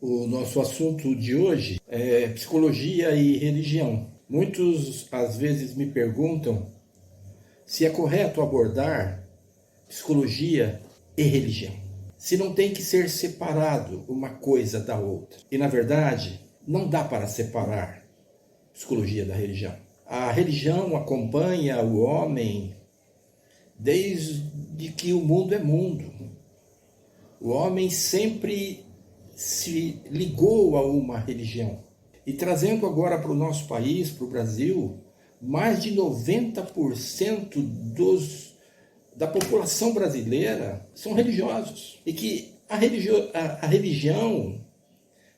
O nosso assunto de hoje é psicologia e religião. Muitos às vezes me perguntam se é correto abordar psicologia e religião. Se não tem que ser separado uma coisa da outra. E na verdade, não dá para separar psicologia da religião. A religião acompanha o homem desde que o mundo é mundo. O homem sempre se ligou a uma religião. E trazendo agora para o nosso país, para o Brasil, mais de 90% da população brasileira são religiosos. E que a religião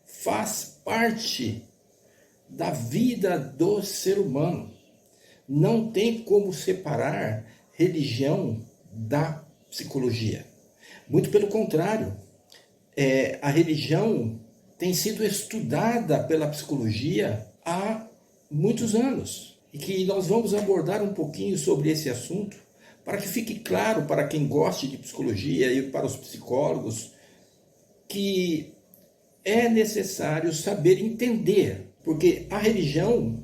faz parte da vida do ser humano. Não tem como separar religião da psicologia. Muito pelo contrário, a religião tem sido estudada pela psicologia há muitos anos. E que nós vamos abordar um pouquinho sobre esse assunto, para que fique claro para quem goste de psicologia e para os psicólogos, que é necessário saber entender, porque a religião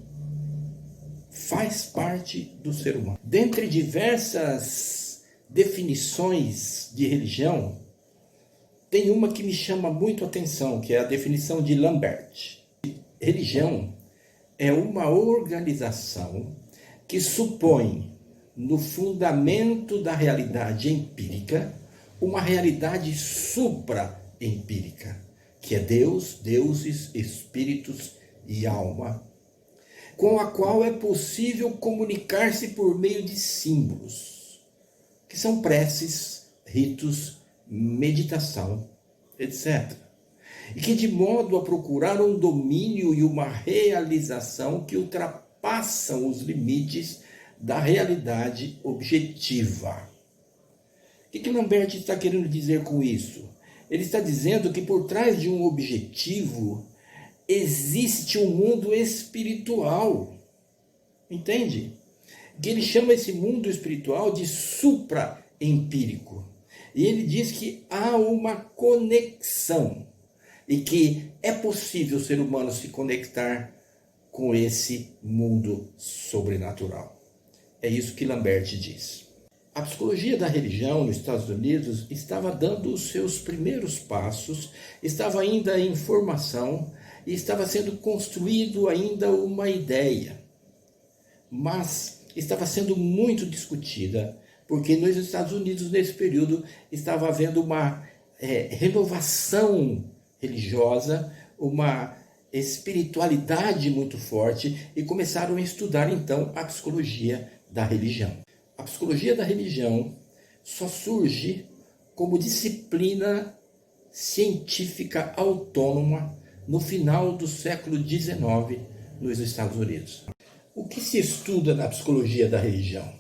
faz parte do ser humano. Dentre diversas definições de religião, tem uma que me chama muito a atenção, que é a definição de Lambert. Religião é uma organização que supõe no fundamento da realidade empírica uma realidade supra-empírica, que é Deus, deuses, espíritos e alma, com a qual é possível comunicar-se por meio de símbolos, que são preces, ritos, meditação, etc. E que de modo a procurar um domínio e uma realização que ultrapassam os limites da realidade objetiva. O que Lambert está querendo dizer com isso? Ele está dizendo que por trás de um objetivo existe um mundo espiritual. Entende? Que ele chama esse mundo espiritual de supra-empírico. E ele diz que há uma conexão e que é possível o ser humano se conectar com esse mundo sobrenatural. É isso que Lambert diz. A psicologia da religião nos Estados Unidos estava dando os seus primeiros passos, estava ainda em formação e estava sendo construído ainda uma ideia. Mas estava sendo muito discutida, porque nos Estados Unidos, nesse período, estava havendo uma renovação religiosa, uma espiritualidade muito forte, e começaram a estudar, então, a psicologia da religião. A psicologia da religião só surge como disciplina científica autônoma no final do século XIX nos Estados Unidos. O que se estuda na psicologia da religião?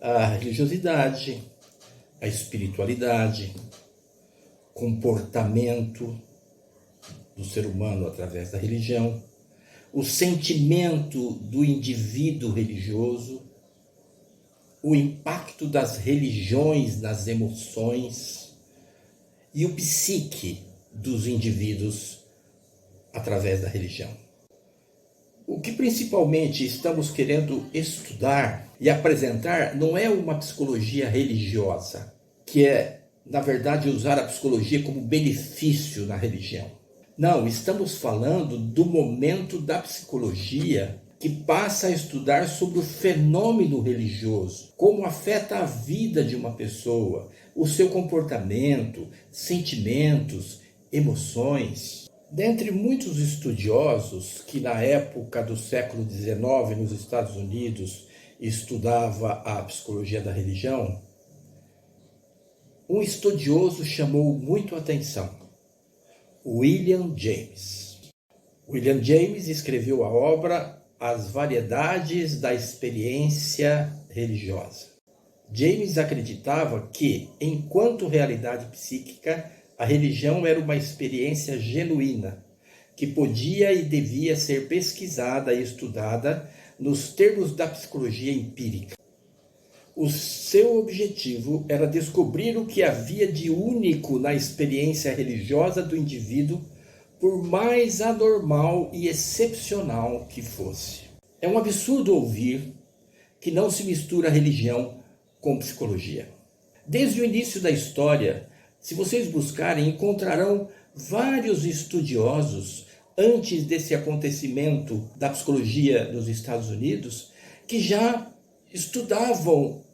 A religiosidade, a espiritualidade, comportamento do ser humano através da religião, o sentimento do indivíduo religioso, o impacto das religiões nas emoções e o psique dos indivíduos através da religião. O que principalmente estamos querendo estudar e apresentar não é uma psicologia religiosa, que é, na verdade, usar a psicologia como benefício na religião. Não, estamos falando do momento da psicologia que passa a estudar sobre o fenômeno religioso, como afeta a vida de uma pessoa, o seu comportamento, sentimentos, emoções. Dentre muitos estudiosos que na época do século XIX nos Estados Unidos estudava a psicologia da religião, um estudioso chamou muito a atenção: William James. William James escreveu a obra As Variedades da Experiência Religiosa. James acreditava que, enquanto realidade psíquica, a religião era uma experiência genuína, que podia e devia ser pesquisada e estudada nos termos da psicologia empírica. O seu objetivo era descobrir o que havia de único na experiência religiosa do indivíduo por mais anormal e excepcional que fosse. É um absurdo ouvir que não se mistura religião com psicologia. Desde o início da história, se vocês buscarem, encontrarão vários estudiosos antes desse acontecimento da psicologia nos Estados Unidos que já estudavam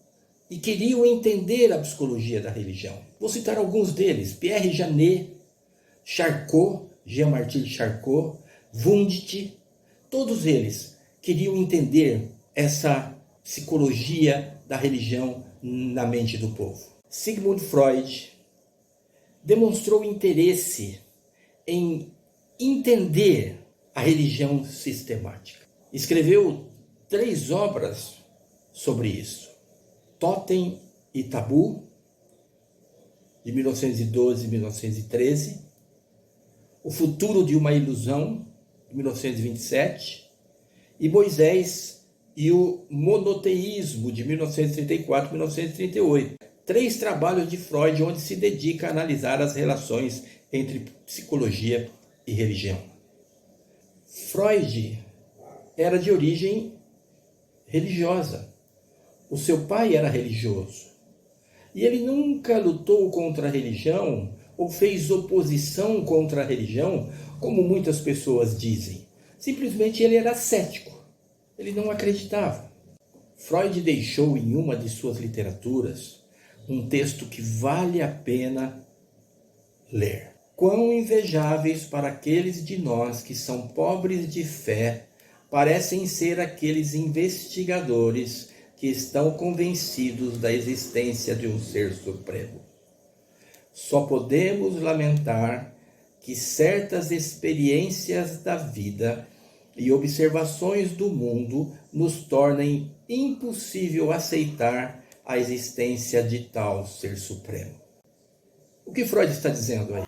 e queriam entender a psicologia da religião. Vou citar alguns deles: Pierre Janet, Charcot, Jean-Martin Charcot, Wundt. Todos eles queriam entender essa psicologia da religião na mente do povo. Sigmund Freud demonstrou interesse em entender a religião sistemática. Escreveu 3 obras sobre isso: Totem e Tabu, de 1912 e 1913, O Futuro de uma Ilusão, de 1927, e Moisés e o Monoteísmo, de 1934 e 1938. 3 trabalhos de Freud onde se dedica a analisar as relações entre psicologia e religião. Freud era de origem religiosa. O seu pai era religioso. E ele nunca lutou contra a religião ou fez oposição contra a religião, como muitas pessoas dizem. Simplesmente ele era cético. Ele não acreditava. Freud deixou em uma de suas literaturas um texto que vale a pena ler. Quão invejáveis para aqueles de nós que são pobres de fé parecem ser aqueles investigadores que estão convencidos da existência de um ser supremo. Só podemos lamentar que certas experiências da vida e observações do mundo nos tornem impossível aceitar a existência de tal ser supremo. O que Freud está dizendo aí?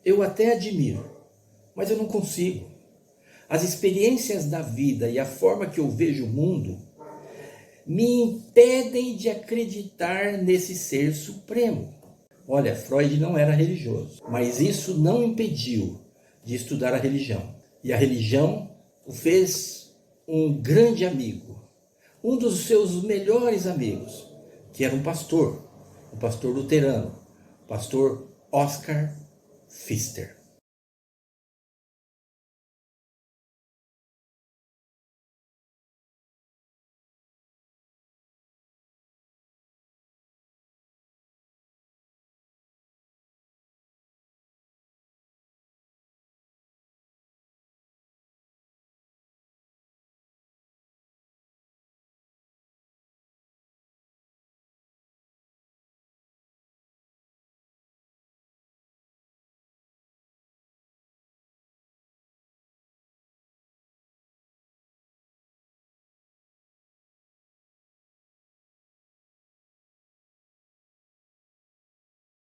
Eu até admiro, mas eu não consigo. As experiências da vida e a forma que eu vejo o mundo me impedem de acreditar nesse ser supremo. Olha, Freud não era religioso, mas isso não impediu de estudar a religião. E a religião o fez um grande amigo, um dos seus melhores amigos, que era um pastor luterano, o pastor Oscar Pfister.